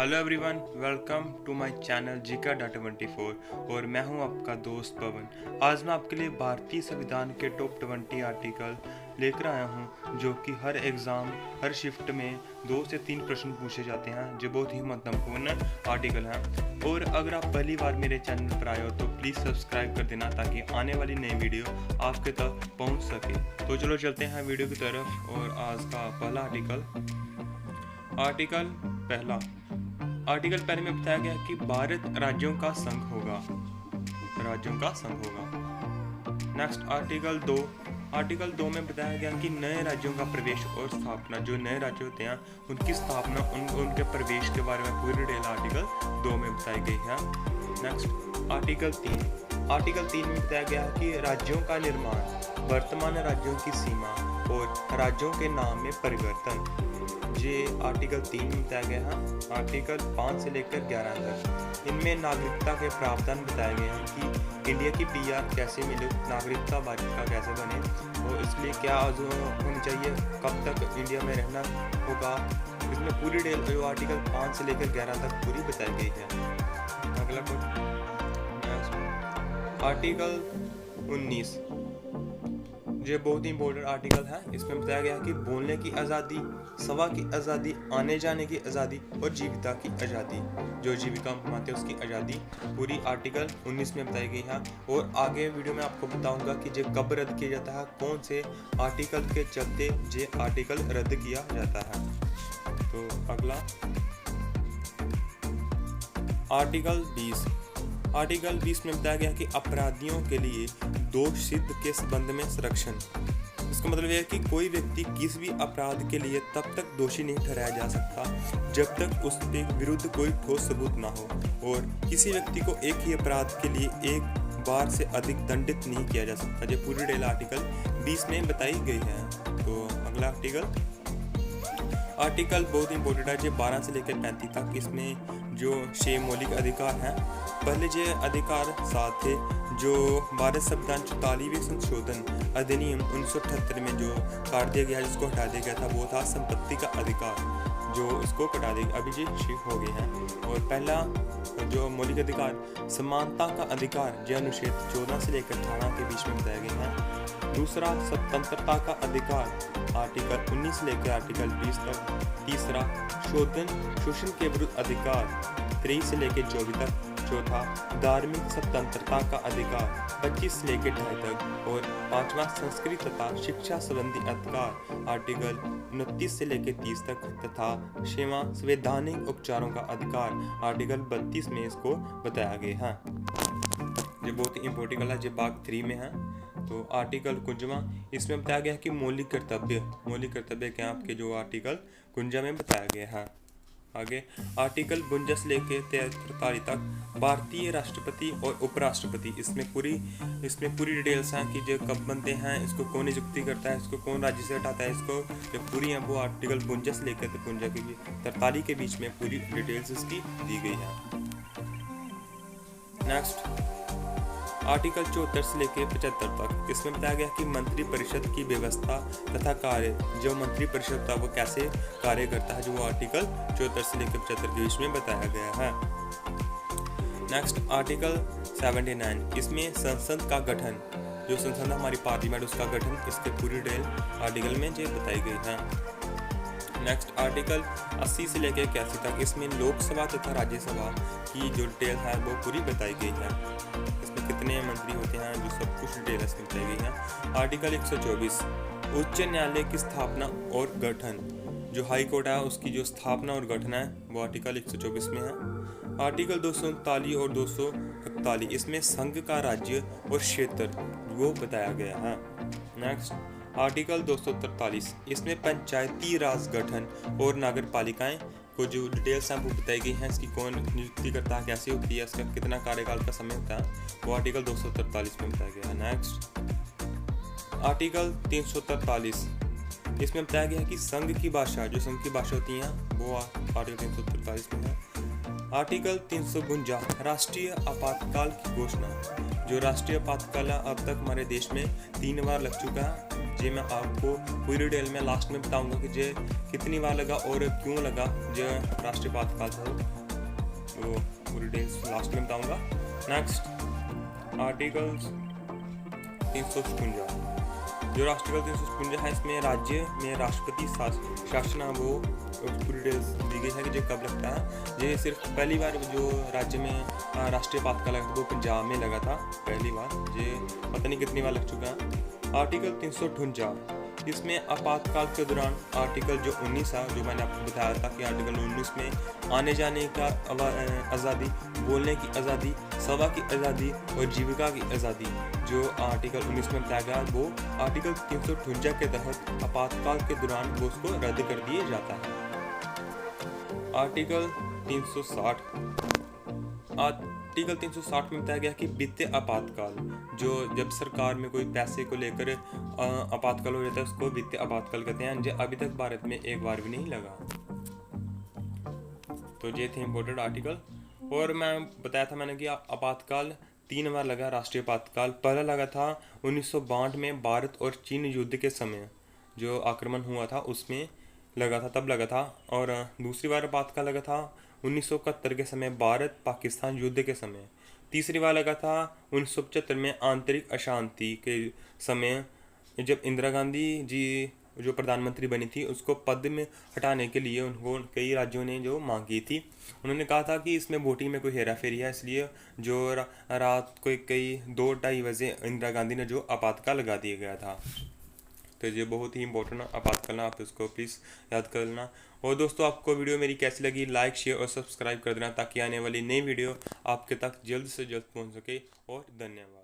Hello everyone, welcome to my channel जीका data 24 और मैं हूं आपका दोस्त पवन। आज मैं आपके लिए भारतीय संविधान के टॉप 20 आर्टिकल लेकर आया हूं जो कि हर एग्ज़ाम हर शिफ्ट में 2 से 3 प्रश्न पूछे जाते हैं, जो बहुत ही महत्वपूर्ण आर्टिकल हैं। और अगर आप पहली बार मेरे चैनल पर आए हो तो प्लीज़ सब्सक्राइब कर देना ताकि आने वाली नई वीडियो आपके तक पहुँच सके। तो चलो चलते हैं वीडियो की तरफ। और आज का पहला आर्टिकल पहले में बताया गया कि भारत राज्यों का संघ होगा। नेक्स्ट आर्टिकल 2 में बताया गया कि नए राज्यों का प्रवेश और स्थापना, जो नए राज्य होते हैं उनकी स्थापना, उनके प्रवेश के बारे में पूरी डिटेल आर्टिकल 2 में बताई गई है। नेक्स्ट आर्टिकल 3 में बताया गया है कि राज्यों का निर्माण, वर्तमान राज्यों की सीमा और राज्यों के नाम में परिवर्तन, ये आर्टिकल 3 में बताया गया है। आर्टिकल 5 से लेकर 11 तक इनमें नागरिकता के प्रावधान बताए गए हैं कि इंडिया की पीआर कैसे मिले, नागरिकता बालिका कैसे बने और इसलिए क्या होनी चाहिए, कब तक इंडिया में रहना होगा। इसमें पूरी डिटेल जो आर्टिकल 5 से लेकर 11 तक पूरी बताई गई है। अगला आर्टिकल 19, ये बहुत ही इंपॉर्टेंट आर्टिकल है। इसमें बताया गया है कि बोलने की आज़ादी, सभा की आज़ादी, आने जाने की आज़ादी और जीविका की आज़ादी, जो जीविका मानते हैं उसकी आज़ादी, पूरी आर्टिकल 19 में बताई गई है। और आगे वीडियो में आपको बताऊंगा कि ये कब रद्द किया जाता है, कौन से आर्टिकल के चलते ये आर्टिकल रद्द किया जाता है। तो अगला आर्टिकल 20 में बताया गया कि अपराधियों के लिए दोष सिद्ध के संबंध में संरक्षण। इसका मतलब यह है कि कोई व्यक्ति किसी भी अपराध के लिए तब तक दोषी नहीं ठहराया जा सकता जब तक उसके विरुद्ध कोई ठोस सबूत ना हो, और किसी व्यक्ति को एक ही अपराध के लिए एक बार से अधिक दंडित नहीं किया जा सकता। ये पूरी डिटेल आर्टिकल 20 में बताई गई है। तो अगला आर्टिकल बहुत इंपॉर्टेंट है, जो 12 से लेकर 35 तक। इसमें जो 6 मौलिक अधिकार हैं, पहले जो अधिकार 7 थे, जो भारत संविधान 44वें संशोधन अधिनियम 1978 में जो काट दिया गया, जिसको हटा दिया गया था, वो था संपत्ति का अधिकार, जो उसको कटा दिया, अभी जी शिफ्ट हो गए हैं। और पहला जो मौलिक अधिकार समानता का अधिकार, जो अनुच्छेद 14 से लेकर 18 के बीच में बताया गया है। दूसरा स्वतंत्रता का अधिकार, आर्टिकल 19 से लेकर आर्टिकल 20 तक। तीसरा शोषण के विरुद्ध अधिकार, 23 से लेकर 24 तक। चौथा धार्मिक स्वतंत्रता का अधिकार, 25 से लेकर 28 तक। और पांचवा संस्कृति तथा शिक्षा संबंधी अधिकार, आर्टिकल 29 से लेकर 30 तक। तथा छठवां संवैधानिक उपचारों का अधिकार, आर्टिकल 32 में इसको बताया गया है। ये बहुत ही इंपॉर्टेंट है, जो भाग 3 में है। तो आर्टिकल 51, इसमें बताया गया है कि मौलिक कर्तव्य क्या आपके, जो आर्टिकल 51 में बताया गया है। आगे आर्टिकल 52 से लेकर 43 तक भारतीय राष्ट्रपति और उपराष्ट्रपति, इसमें पूरी डिटेल्स हैं कि जो कब बनते हैं, इसको कौन नियुक्ति करता है, इसको कौन राज्य से हटाता है, इसको जो पूरी है वो आर्टिकल 52 से लेकर 43 के बीच में पूरी डिटेल्स इसकी दी गई है। नेक्स्ट आर्टिकल 74 से लेकर 75 तक, इसमें बताया गया कि मंत्री परिषद की व्यवस्था तथा कार्य, जो मंत्री परिषद था वो कैसे कार्य करता है, जो वो आर्टिकल 74 से लेकर 75 के बीच में बताया गया है। नेक्स्ट आर्टिकल 79, इसमें संसद का गठन, जो संसद हमारी पार्लियामेंट, उसका गठन, इसके पूरी डिटेल आर्टिकल में जो बताई गई है। नेक्स्ट आर्टिकल 80 से लेकर 81 तक, इसमें लोकसभा तथा राज्यसभा की जो डिटेल है वो पूरी बताई गई है। इसमें कितने मंत्री होते हैं, जो सब कुछ डिटेल इसमें बताई गई है। आर्टिकल 124, उच्च न्यायालय की स्थापना और गठन, जो हाई कोर्ट है उसकी जो स्थापना और गठन है वो आर्टिकल 124 में है। आर्टिकल 239 और 241, इसमें संघ का राज्य और क्षेत्र वो बताया गया है। नेक्स्ट आर्टिकल 243, इसमें पंचायती राज गठन और नगर पालिकाएं को जो डिटेल्स हैं वो बताई गई हैं, इसकी कौन नियुक्ति करता है, कैसे होती है, इसका कितना कार्यकाल का समय होता है, वो आर्टिकल 243 में बताया गया है। नेक्स्ट आर्टिकल 343, इसमें बताया गया है कि संघ की भाषा, जो संघ की भाषा होती हैं वो आर्टिकल 343 में है। आर्टिकल 352, राष्ट्रीय आपातकाल की घोषणा, जो राष्ट्रीय आपातकाल अब तक हमारे देश में 3 बार लग चुका है, जे मैं आपको पूरी डिटेल में लास्ट में बताऊंगा कि जे कितनी बार लगा और क्यों लगा जो राष्ट्रीय आपातकाल था, वो पूरी डिटेल्स लास्ट में बताऊंगा। नेक्स्ट आर्टिकल्स 356, जो आर्टिकल 356 है इसमें राज्य में राष्ट्रपति शासन वो पूरी डिटेल्स दी गई है कि जो कब लगता है। ये सिर्फ पहली बार जो राज्य में राष्ट्रीय आपातकाल लगा था वो पंजाब में लगा था पहली बार, ये पता नहीं कितनी बार लग चुका है। आर्टिकल 358, इसमें आपातकाल के दौरान आर्टिकल जो 19 है, जो मैंने आपको बताया था कि आर्टिकल 19 में आने जाने का आज़ादी, बोलने की आज़ादी, सभा की आज़ादी और जीविका की आज़ादी, जो आर्टिकल 19 में बताया गया वो आर्टिकल 358 के तहत आपातकाल के दौरान वो उसको रद्द कर दिया जाता है। आर्टिकल 360 में बताया गया कि वित्तीय आपातकाल, जो जब सरकार में कोई पैसे को लेकर आपातकाल हो जाता है उसको वित्तीय आपातकाल कहते हैं, जो अभी तक भारत में एक बार भी नहीं लगा। तो ये थे इम्पोर्टेंट आर्टिकल। और मैं बताया था मैंने कि आपातकाल 3 बार लगा राष्ट्रीय आपातकाल। पहला लगा था 1962 में भारत और चीन युद्ध के समय, जो आक्रमण हुआ था उसमें लगा था, तब लगा था। और दूसरी बार आपातकाल लगा था 1971 के समय, भारत पाकिस्तान युद्ध के समय। तीसरी बार लगा था 1975 में आंतरिक अशांति के समय, जब इंदिरा गांधी जी जो प्रधानमंत्री बनी थी उसको पद में हटाने के लिए उनको कई राज्यों ने जो मांग की थी। उन्होंने कहा था कि इसमें वोटिंग में कोई हेरा फेरी है, इसलिए जो रात को कई 2-2:30 बजे इंदिरा गांधी ने जो आपातकाल लगा दिया गया था। तो ये बहुत ही इंपॉर्टेंट आपातकाल, आप इसको प्लीज़ याद कर लेना। और दोस्तों, आपको वीडियो मेरी कैसी लगी, लाइक शेयर और सब्सक्राइब कर देना ताकि आने वाली नई वीडियो आपके तक जल्द से जल्द पहुंच सके। और धन्यवाद।